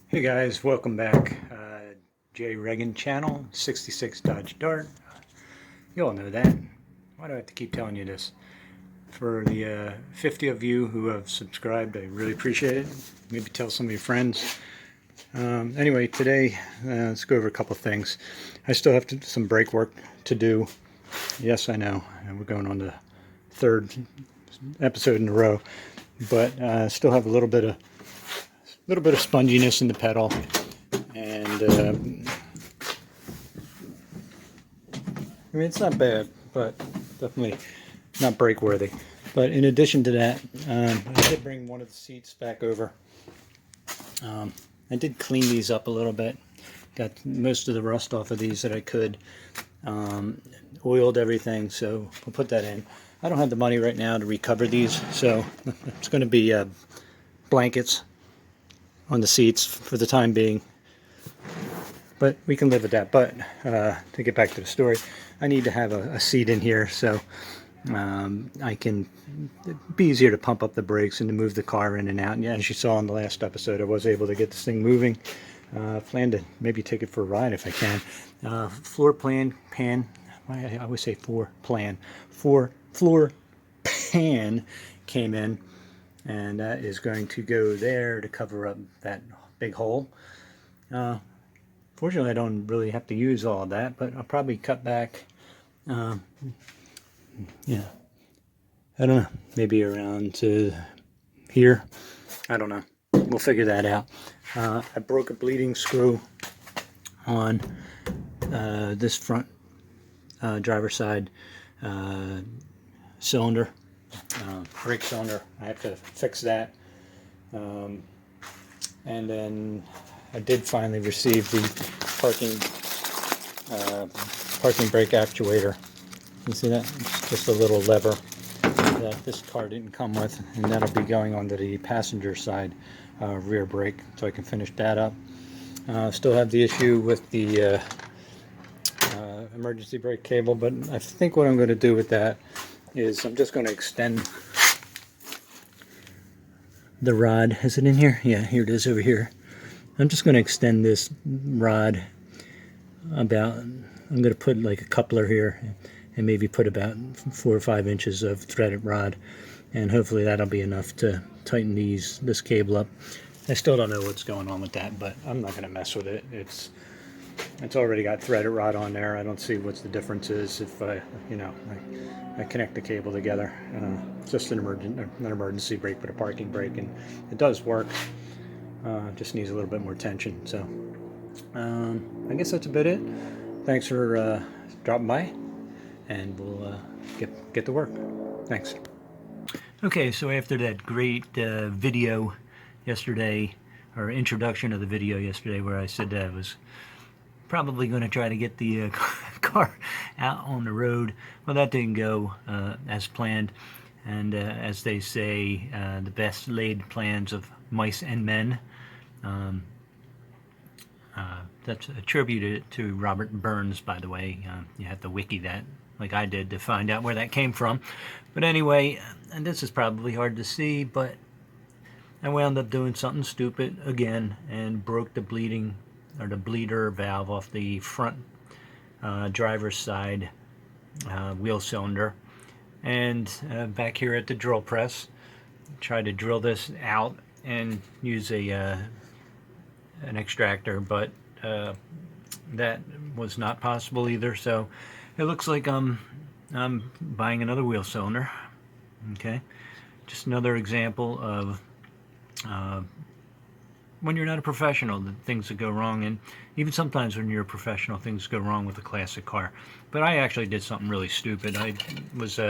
Hey guys, welcome back. Jay Reagan channel, 66 Dodge Dart. You all know that. Why do I have to keep telling you this? For the 50 of you who have subscribed, I really appreciate it. Maybe tell some of your friends. Anyway, today, let's go over a couple things. I still have some brake work to do. Yes, I know. And we're going on the third episode in a row. But still have a little bit of sponginess in the pedal, and I mean, it's not bad, but definitely not brake worthy. But in addition to that, I did bring one of the seats back over. I did clean these up a little bit, got most of the rust off of these that I could, oiled everything, so we'll put that in. I don't have the money right now to recover these, so it's going to be blankets on the seats for the time being, but we can live with that. But to get back to the story, I need to have a seat in here so I can be easier to pump up the brakes and to move the car in and out. And yeah, as you saw in the last episode, I was able to get this thing moving. Plan to maybe take it for a ride if I can. Floor pan, I always say floor pan came in, and that is going to go there to cover up that big hole. Fortunately, I don't really have to use all of that, but I'll probably cut back, yeah, I don't know, maybe around to here. I don't know. We'll figure that out. I broke a bleeding screw on this front driver's side cylinder. Brake cylinder. I have to fix that, and then I did finally receive the parking brake actuator. You see that? It's just a little lever that this car didn't come with, and that'll be going onto the passenger side rear brake, so I can finish that up. Still have the issue with the emergency brake cable, but I think what I'm going to do with that is I'm just going to extend the rod. Is it in here? Yeah, here it is over here. I'm just going to extend this rod about, I'm going to put like a coupler here and maybe put about 4 or 5 inches of threaded rod, and hopefully that'll be enough to tighten this cable up. I still don't know what's going on with that, but I'm not going to mess with it. It's already got threaded rod on there. I don't see what the difference is if I connect the cable together. It's just an emergency brake, but a parking brake, and it does work. Just needs a little bit more tension. So I guess that's about it. Thanks for dropping by, and we'll get to work. Thanks. Okay, so after that great video yesterday, or introduction of the video yesterday, where I said that I was probably going to try to get the car out on the road, well, that didn't go as planned, and as they say, the best laid plans of mice and men. That's attributed to Robert Burns, by the way. You have to wiki that like I did to find out where that came from. But anyway, and this is probably hard to see, but I wound up doing something stupid again and broke the bleeder valve off the front driver's side wheel cylinder. And back here at the drill press, tried to drill this out and use an extractor, but that was not possible either. So it looks like I'm buying another wheel cylinder. Okay, just another example of when you're not a professional, the things that go wrong, and even sometimes when you're a professional, things go wrong with a classic car. But I actually did something really stupid. I was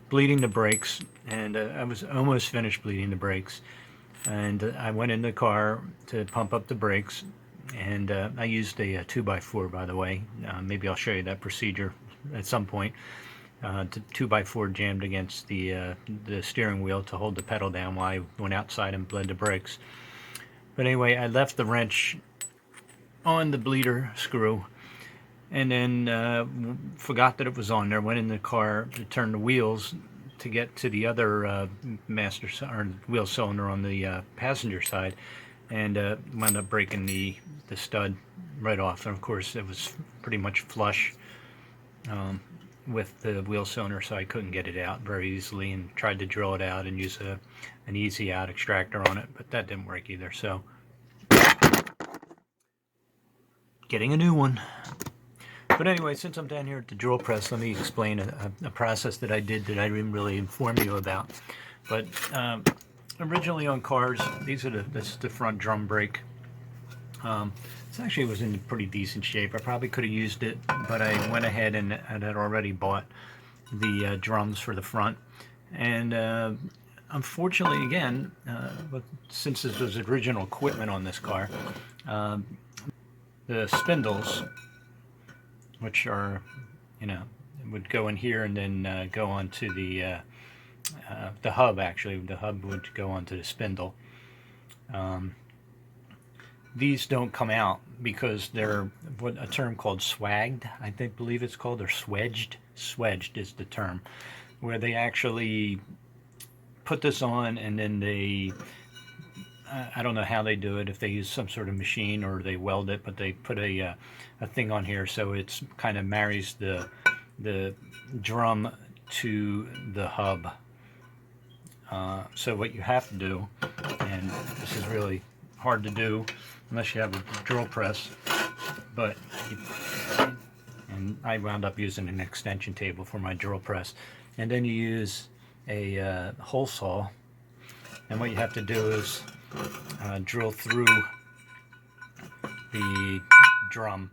bleeding the brakes, and I was almost finished bleeding the brakes, and I went in the car to pump up the brakes, and I used a 2x4, by the way. Maybe I'll show you that procedure at some point. The 2x4 jammed against the steering wheel to hold the pedal down while I went outside and bled the brakes. But anyway, I left the wrench on the bleeder screw, and then forgot that it was on there. Went in the car to turn the wheels to get to the other master or wheel cylinder on the passenger side, and wound up breaking the stud right off. And of course, it was pretty much flush with the wheel cylinder, so I couldn't get it out very easily, and tried to drill it out and use an easy out extractor on it, but that didn't work either. So getting a new one. But anyway, since I'm down here at the drill press, let me explain a process that I did that I didn't really inform you about. But originally on cars, this is the front drum brake. This actually was in pretty decent shape. I probably could have used it, but I went ahead and had already bought the drums for the front. And unfortunately, again, since this was original equipment on this car, the spindles, which are, would go in here and then go onto the hub. Actually, the hub would go onto the spindle. These don't come out because they're what a term called swagged, I believe it's called, or swedged. Swedged is the term, where they actually put this on and then they, I don't know how they do it, if they use some sort of machine or they weld it, but they put a thing on here so it's kind of marries the drum to the hub. So what you have to do, and this is really hard to do unless you have a drill press, but and I wound up using an extension table for my drill press, and then you use a hole saw, and what you have to do is drill through the drum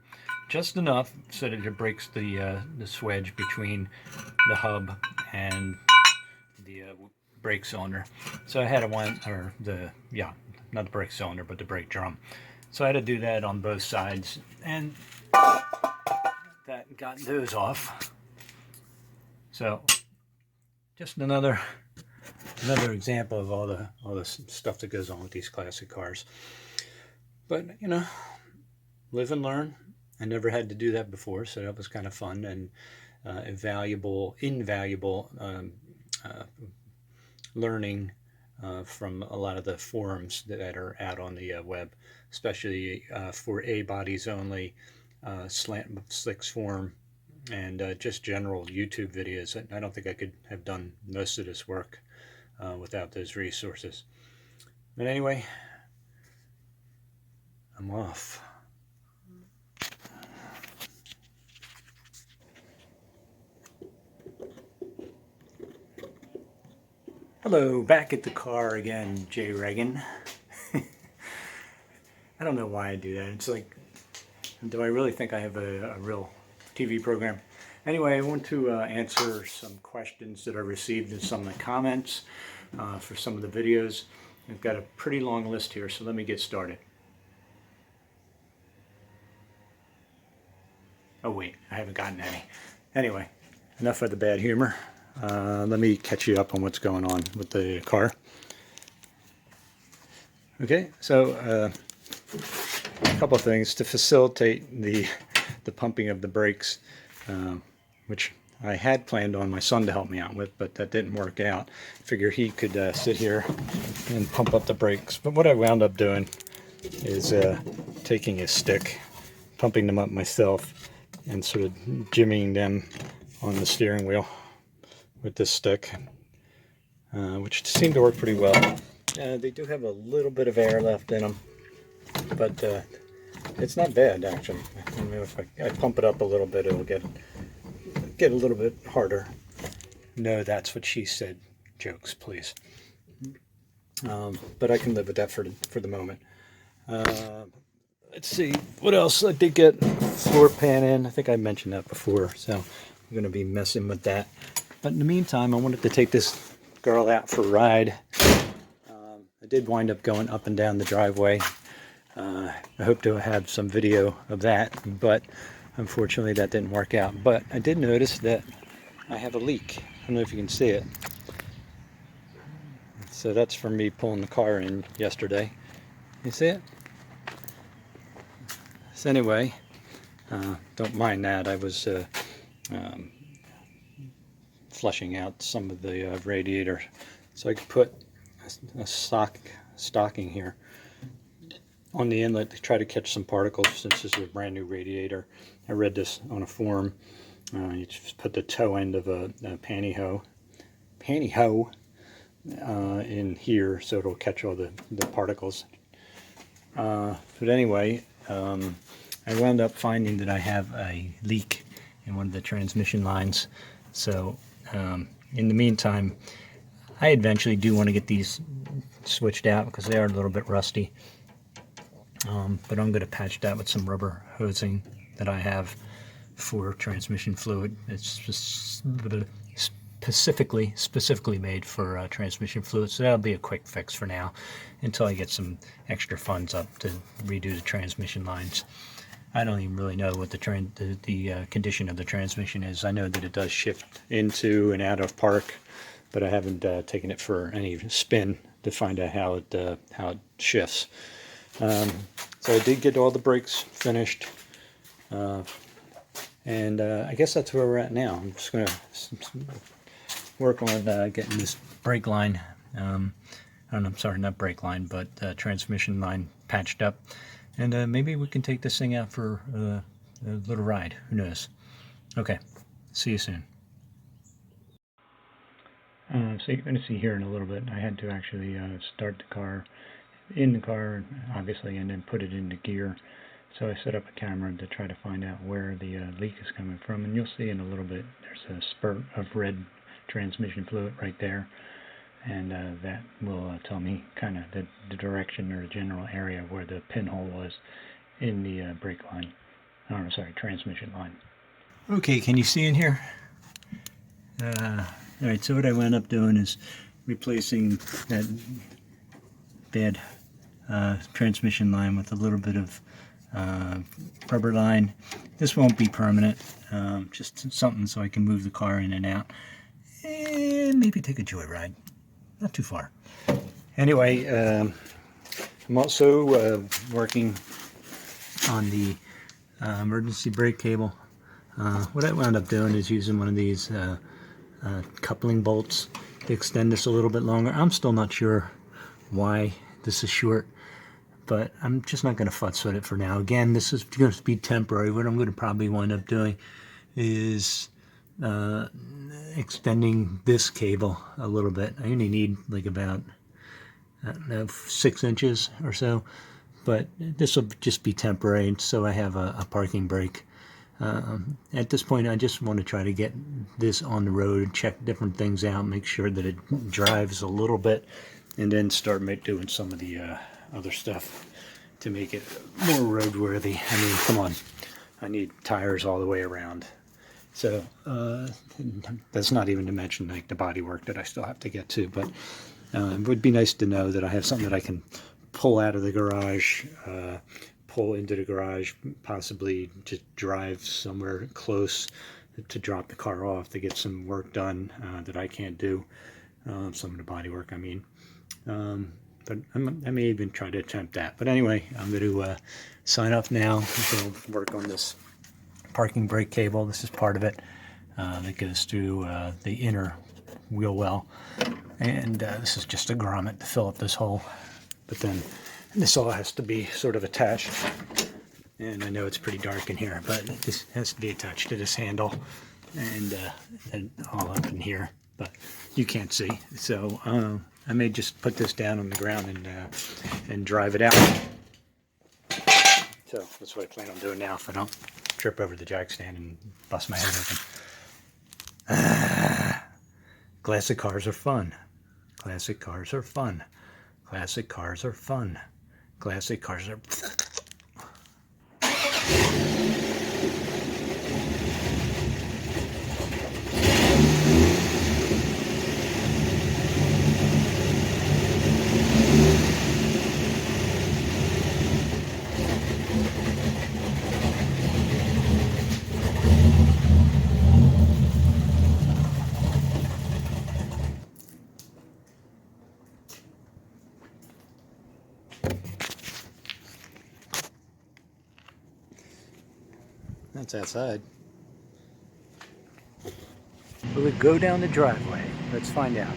just enough so that it breaks the swedge between the hub and the brake cylinder. So I had not the brake cylinder, but the brake drum. So I had to do that on both sides, and that got those off. So just another example of all the stuff that goes on with these classic cars. But live and learn. I never had to do that before, so that was kind of fun and invaluable learning from a lot of the forums that are out on the web, especially for A bodies only, slant slicks forum, and just general YouTube videos. I don't think I could have done most of this work without those resources. But anyway, I'm off. Hello, back at the car again, Jay Reagan. I don't know why I do that. It's like, do I really think I have a real TV program? Anyway, I want to answer some questions that I received in some of the comments for some of the videos. I've got a pretty long list here, so let me get started. Oh wait, I haven't gotten any. Anyway, enough of the bad humor. Let me catch you up on what's going on with the car. Okay, so a couple of things to facilitate the pumping of the brakes, which I had planned on my son to help me out with, but that didn't work out. Figure he could sit here and pump up the brakes. But what I wound up doing is taking a stick, pumping them up myself, and sort of jimmying them on the steering wheel with this stick, which seemed to work pretty well. They do have a little bit of air left in them, but it's not bad actually. I mean, if I pump it up a little bit, it'll get a little bit harder. No, that's what she said. Jokes, please. But I can live with that for the moment. Let's see what else. I did get floor pan in. I think I mentioned that before, so I'm going to be messing with that. But in the meantime, I wanted to take this girl out for a ride. I did wind up going up and down the driveway. I hope to have some video of that, but unfortunately that didn't work out. But I did notice that I have a leak. I don't know if you can see it. So that's from me pulling the car in yesterday. You see it? So anyway, don't mind that. I was um, flushing out some of the radiator, so I could put a stocking here on the inlet to try to catch some particles, since this is a brand new radiator. I read this on a forum. You just put the toe end of a pantyhose in here, so it'll catch all the particles. But anyway, I wound up finding that I have a leak in one of the transmission lines. So in the meantime, I eventually do want to get these switched out because they are a little bit rusty. But I'm going to patch that with some rubber hosing that I have for transmission fluid. It's just specifically made for transmission fluid, so that'll be a quick fix for now until I get some extra funds up to redo the transmission lines. I don't even really know what the condition of the transmission is. I know that it does shift into and out of park, but I haven't taken it for any spin to find out how it shifts. So I did get all the brakes finished, and I guess that's where we're at now. I'm just going to work on getting this brake line, I'm sorry, not brake line, but transmission line patched up, and maybe we can take this thing out for a little ride. Who knows? Okay, see you soon. So you're going to see here in a little bit, I had to actually start the car, obviously, and then put it into gear. So I set up a camera to try to find out where the leak is coming from, and you'll see in a little bit there's a spurt of red transmission fluid right there, and that will tell me kind of the direction or the general area where the pinhole was in the brake line, transmission line. Okay, can you see in here? Alright, so what I wound up doing is replacing that bad transmission line with a little bit of rubber line. This won't be permanent, just something so I can move the car in and out and maybe take a joyride. Not too far. Anyway, I'm also working on the emergency brake cable. What I wound up doing is using one of these coupling bolts to extend this a little bit longer. I'm still not sure why this is short, but I'm just not going to futz with it for now. Again, this is going to be temporary. What I'm going to probably wind up doing is extending this cable a little bit. I only need like about, I don't know, 6 inches or so, but this will just be temporary, so I have a parking brake. At this point, I just want to try to get this on the road, check different things out, make sure that it drives a little bit, and then start doing some of the other stuff to make it more roadworthy. I mean, come on, I need tires all the way around. So that's not even to mention like the body work that I still have to get to. But it would be nice to know that I have something that I can pull out of the garage, pull into the garage, possibly just drive somewhere close to drop the car off to get some work done that I can't do. Some of the body work, I mean. But I may even try to attempt that. But anyway, I'm going to sign off now. I'm going to work on this parking brake cable. This is part of it that goes through the inner wheel well. And this is just a grommet to fill up this hole. But then this all has to be sort of attached. And I know it's pretty dark in here, but this has to be attached to this handle and all up in here. But you can't see. So I may just put this down on the ground and drive it out. So that's what I plan on doing now if I don't trip over the jack stand and bust my head open. Classic cars are fun. Classic cars are fun. Classic cars are fun. Classic cars are... That's outside. Will it go down the driveway? Let's find out.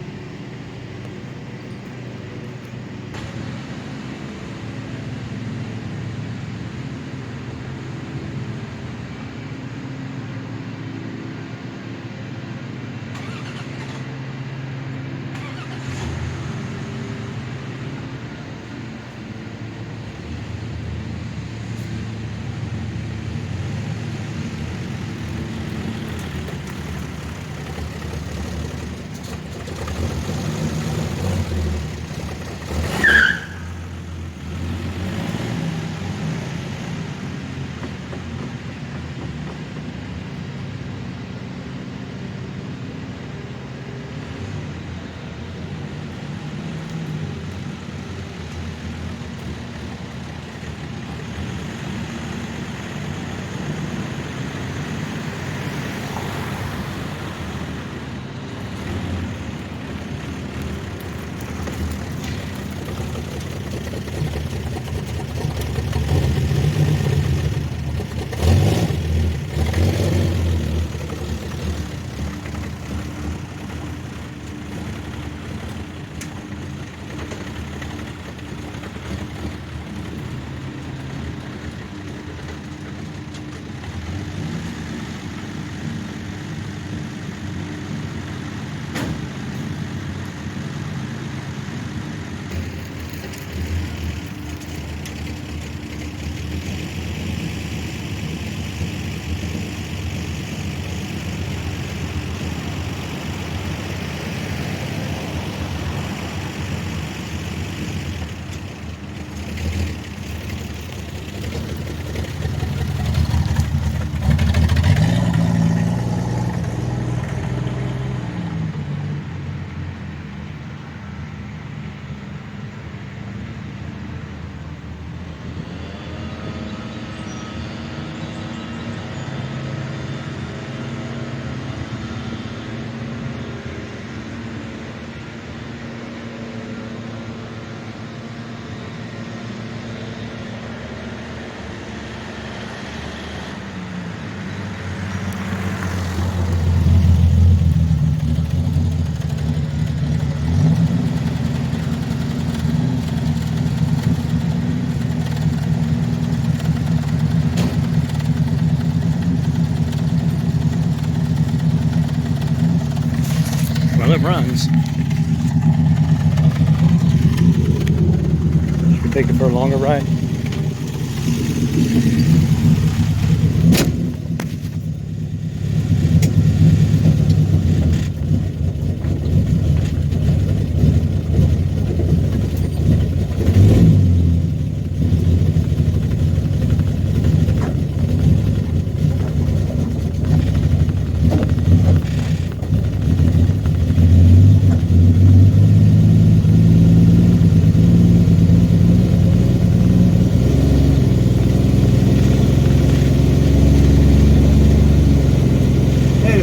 Well, it runs. Should we take it for a longer ride?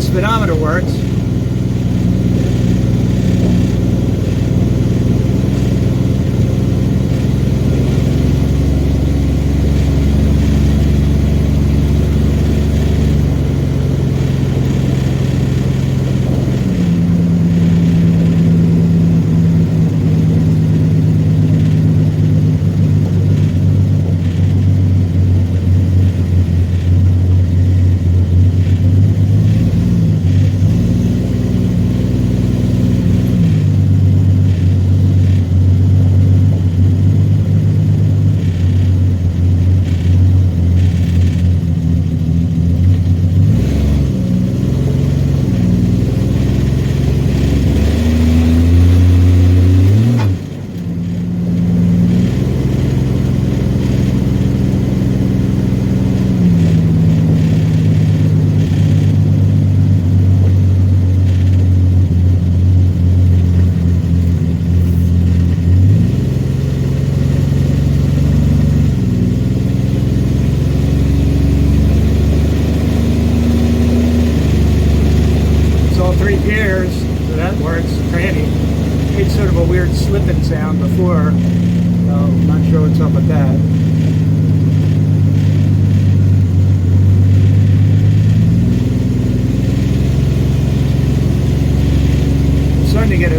Speedometer works. slipping sound before. So I'm not sure what's up with that.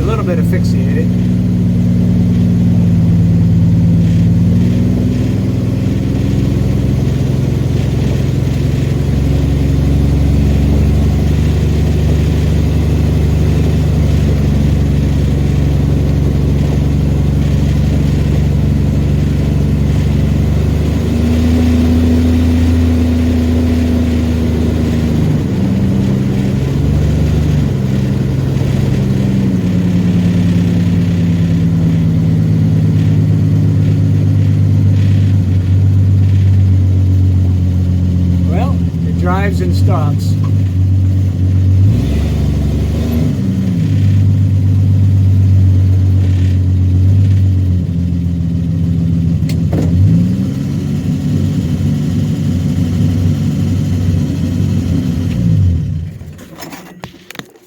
a little bit asphyxiated. Drives and stops.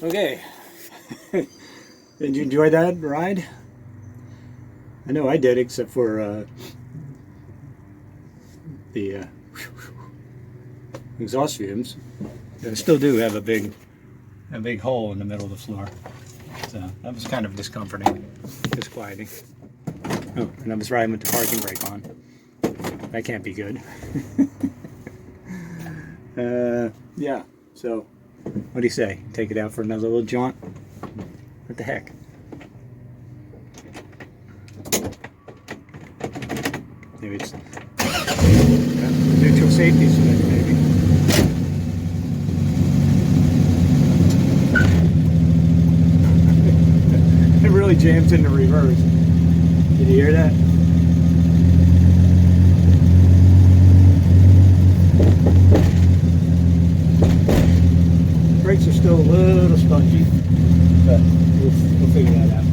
Okay. Did you enjoy that ride? I know I did, except for the exhaust fumes. I still do have a big hole in the middle of the floor, so that was kind of discomforting, disquieting. Oh, and I was riding with the parking brake on. That can't be good. Yeah, so what do you say? Take it out for another little jaunt? What the heck? Maybe it's neutral safety switch, maybe. It really jams into reverse. Did you hear that? Brakes are still a little spongy, but we'll figure that out.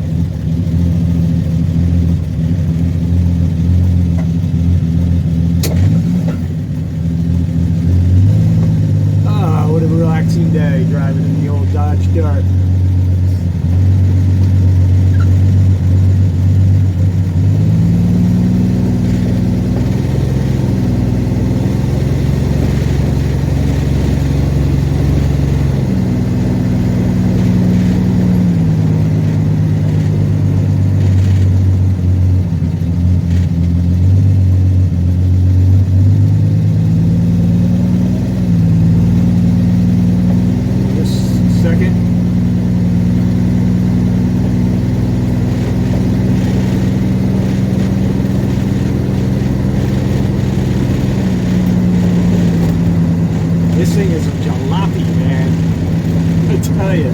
Ah, what a relaxing day driving in the old Dodge Dart. This thing is a jalopy, man. I tell you.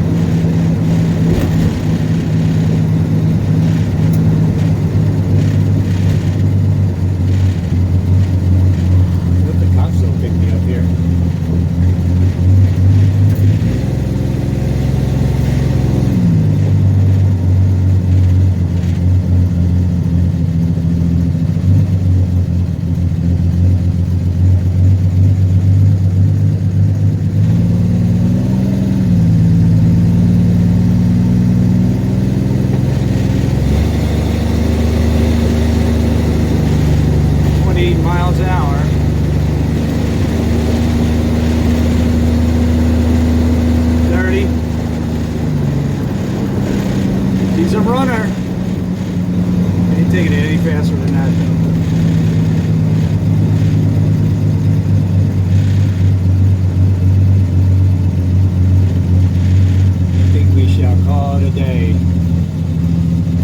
I hope the cops don't pick me up here. Miles an hour. 30. He's a runner. He ain't taking it any faster than that though. I think we shall call it a day.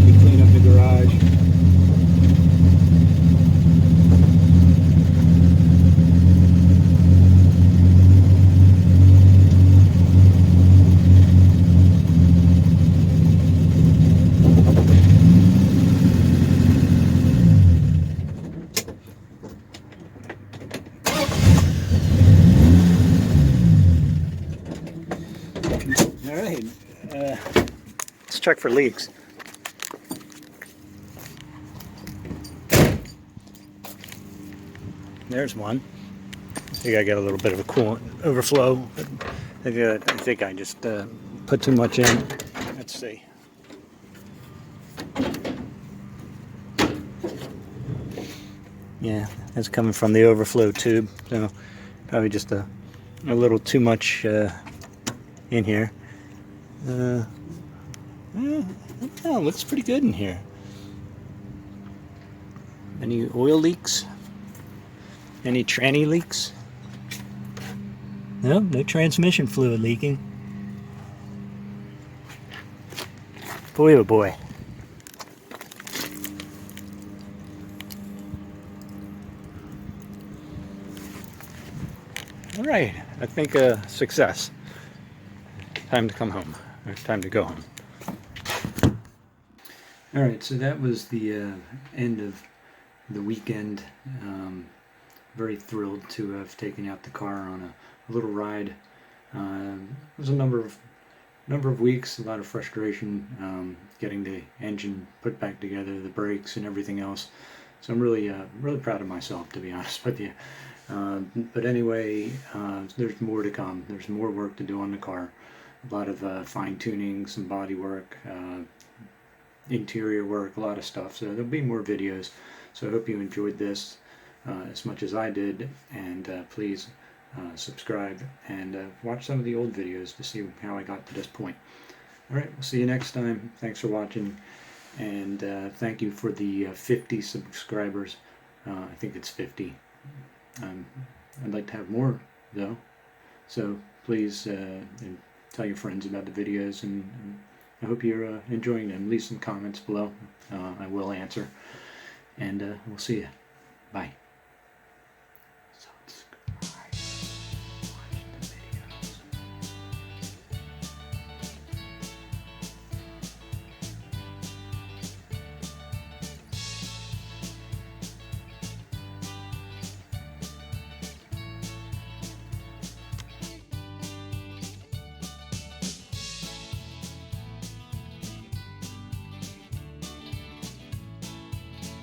We clean up the garage. Alright, let's check for leaks. There's one. I think I got a little bit of a coolant overflow. I think I just put too much in. Let's see. Yeah, that's coming from the overflow tube, so probably just a little too much in here. Oh, looks pretty good in here. Any oil leaks? Any tranny leaks? No, no transmission fluid leaking. Boy, oh boy. All right, I think a success. Time to come home, or time to go home. All right, so that was the end of the weekend. Very thrilled to have taken out the car on a little ride. It was a number of weeks, a lot of frustration getting the engine put back together, the brakes and everything else. So I'm really proud of myself, to be honest with you. But anyway, there's more to come. There's more work to do on the car. A lot of fine-tuning, some body work, interior work, a lot of stuff. So there'll be more videos. So I hope you enjoyed this as much as I did. And please subscribe and watch some of the old videos to see how I got to this point. All right, we'll see you next time. Thanks for watching. And thank you for the 50 subscribers. I think it's 50. I'd like to have more though, so please tell your friends about the videos, and I hope you're enjoying them. Leave some comments below. I will answer, and we'll see you. Bye.